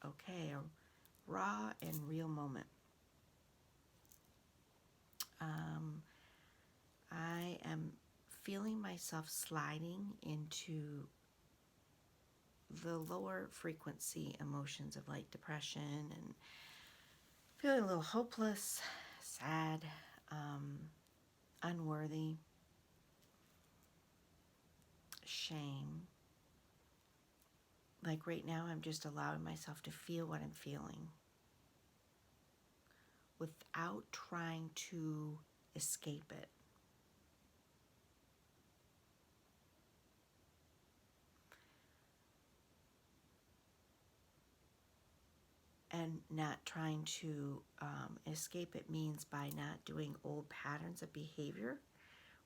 Okay, a raw and real moment. I am feeling myself sliding into the lower frequency emotions of like depression and feeling a little hopeless, sad, unworthy, shame. Like right now, I'm just allowing myself to feel what I'm feeling without trying to escape it. And not trying to escape it means by not doing old patterns of behavior,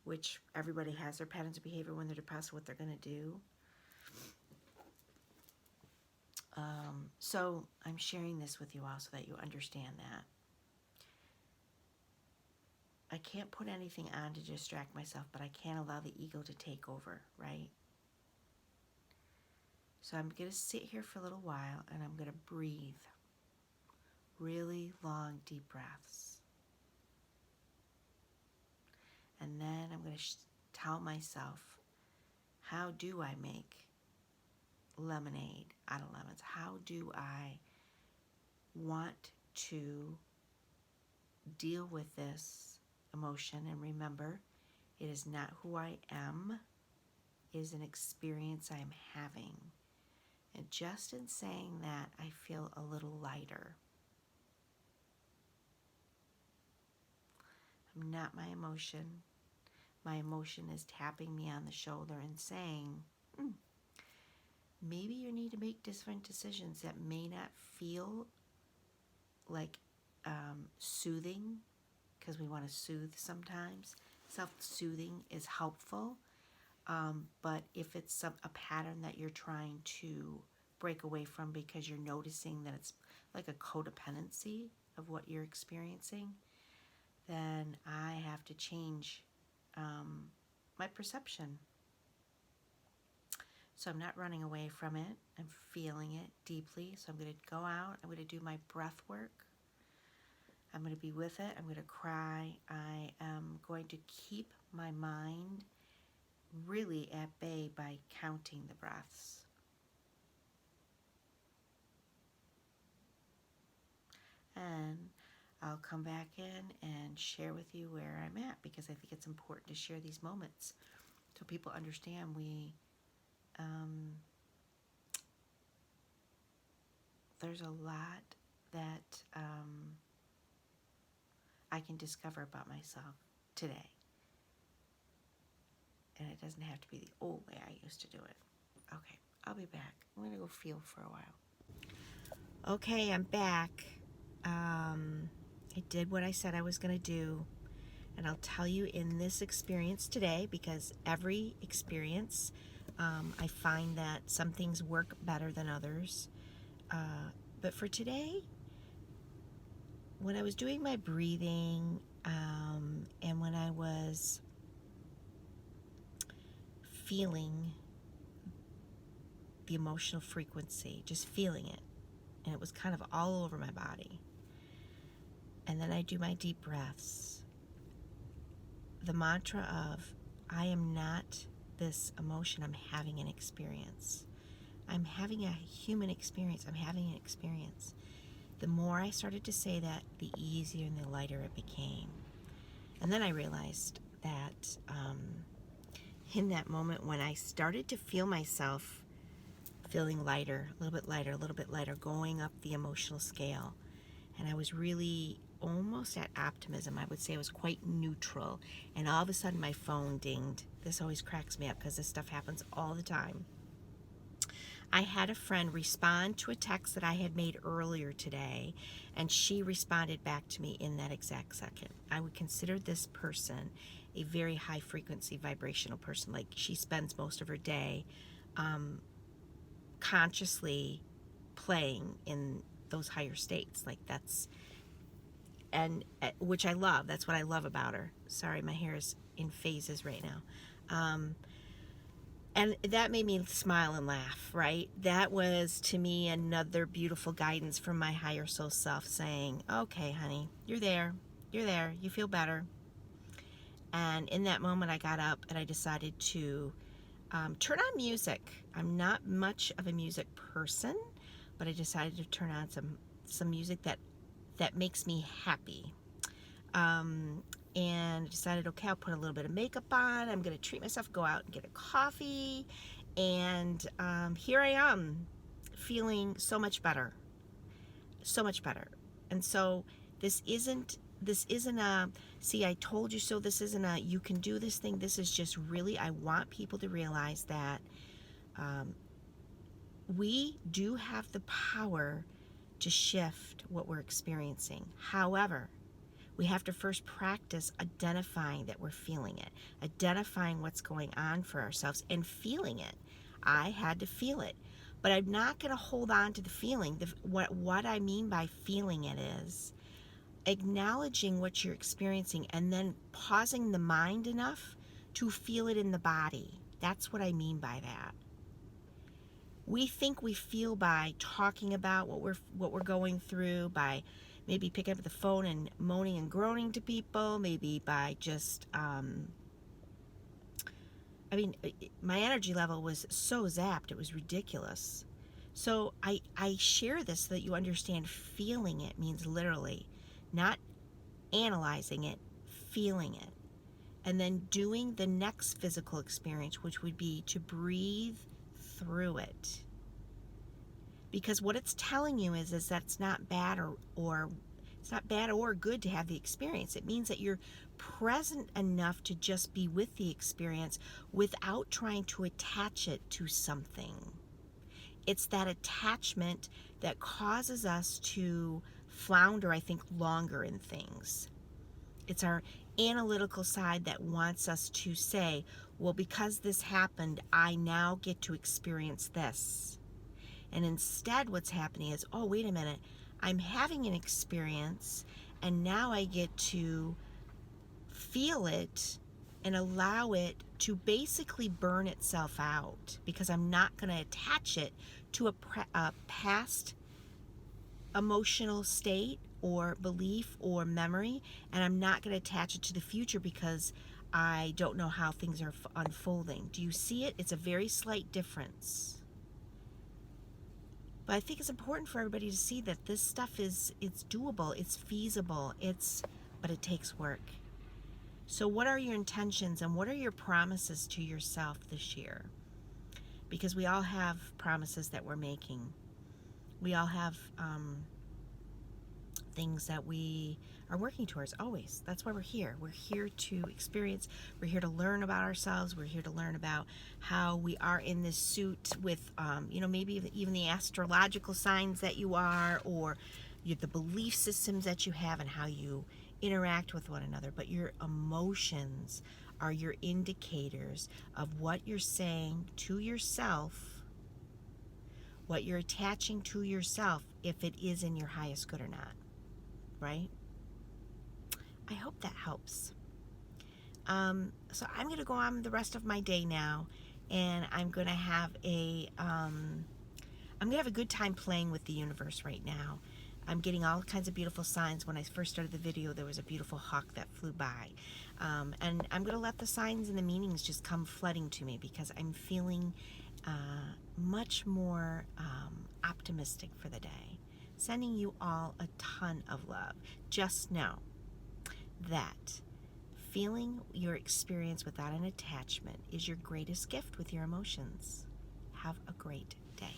which everybody has their patterns of behavior when they're depressed, what they're going to do. So I'm sharing this with you all so that you understand that. I can't put anything on to distract myself, but I can't allow the ego to take over, right? So I'm going to sit here for a little while and I'm going to breathe really long, deep breaths. And then I'm going to tell myself, how do I make lemonade out of lemons? How do I want to deal with this emotion? And remember, it is not who I am. It is an experience I am having. And just in saying that, I feel a little lighter. I'm not my emotion. My emotion is tapping me on the shoulder and saying, maybe you need to make different decisions that may not feel like soothing, because we want to soothe sometimes. Self-soothing is helpful, but if it's a pattern that you're trying to break away from because you're noticing that it's like a codependency of what you're experiencing, then I have to change my perception. So I'm not running away from it. I'm feeling it deeply. So I'm going to go out. I'm going to do my breath work. I'm going to be with it. I'm going to cry. I am going to keep my mind really at bay by counting the breaths. And I'll come back in and share with you where I'm at, because I think it's important to share these moments so people understand there's a lot that I can discover about myself today. And it doesn't have to be the old way I used to do it. Okay, I'll be back. I'm going to go feel for a while. Okay, I'm back. I did what I said I was going to do. And I'll tell you in this experience today, because every experience, I find that some things work better than others. But for today, when I was doing my breathing, and when I was feeling the emotional frequency, just feeling it, and it was kind of all over my body, and then I do my deep breaths, the mantra of, I am not this emotion, I'm having an experience. I'm having a human experience. I'm having an experience. The more I started to say that, the easier and the lighter it became. And then I realized that in that moment when I started to feel myself feeling lighter, a little bit lighter, a little bit lighter, going up the emotional scale, and I was really almost at optimism. I would say I was quite neutral. And all of a sudden my phone dinged. This always cracks me up because this stuff happens all the time. I had a friend respond to a text that I had made earlier today, and she responded back to me in that exact second. I would consider this person a very high frequency vibrational person. Like, she spends most of her day consciously playing in those higher states. Like, that's, and which I love. That's what I love about her. Sorry, my hair is in phases right now. And that made me smile and laugh, right? That was, to me, another beautiful guidance from my higher soul self saying, okay, honey, you're there. You're there. You feel better. And in that moment, I got up and I decided to turn on music. I'm not much of a music person, but I decided to turn on some music that makes me happy. And decided, okay, I'll put a little bit of makeup on. I'm going to treat myself, go out and get a coffee. And here I am, feeling so much better. So much better. And so this isn't a, see, I told you so. This isn't a, you can do this thing. This is just really, I want people to realize that we do have the power to shift what we're experiencing. However, we have to first practice identifying that we're feeling it, identifying what's going on for ourselves and feeling it. I had to feel it, but I'm not going to hold on to the feeling. What I mean by feeling it is acknowledging what you're experiencing and then pausing the mind enough to feel it in the body. That's what I mean by that. We think we feel by talking about what we're going through, by maybe picking up the phone and moaning and groaning to people, maybe by just my energy level was so zapped, it was ridiculous. So I share this so that you understand feeling it means literally not analyzing it, feeling it, and then doing the next physical experience, which would be to breathe through it. Because what it's telling you is that it's not bad or it's not bad or good to have the experience. It means that you're present enough to just be with the experience without trying to attach it to something. It's that attachment that causes us to flounder, I think, longer in things. It's our analytical side that wants us to say, well, because this happened, I now get to experience this. And instead what's happening is, oh, wait a minute, I'm having an experience and now I get to feel it and allow it to basically burn itself out because I'm not going to attach it to a past emotional state or belief or memory, and I'm not going to attach it to the future because I don't know how things are unfolding. Do you see it? It's a very slight difference. But I think it's important for everybody to see that this stuff it's doable, it's feasible, but it takes work. So what are your intentions and what are your promises to yourself this year? Because we all have promises that we're making. We all have things that we are working towards always. That's why we're here. We're here to experience. We're here to learn about ourselves. We're here to learn about how we are in this suit with, maybe even the astrological signs that you are, or the belief systems that you have and how you interact with one another. But your emotions are your indicators of what you're saying to yourself, what you're attaching to yourself, if it is in your highest good or not. Right? I hope that helps. So I'm going to go on the rest of my day now, and I'm going to have a good time playing with the universe right now. I'm getting all kinds of beautiful signs. When I first started the video, there was a beautiful hawk that flew by. And I'm going to let the signs and the meanings just come flooding to me because I'm feeling much more optimistic for the day. Sending you all a ton of love. Just know that feeling your experience without an attachment is your greatest gift with your emotions. Have a great day.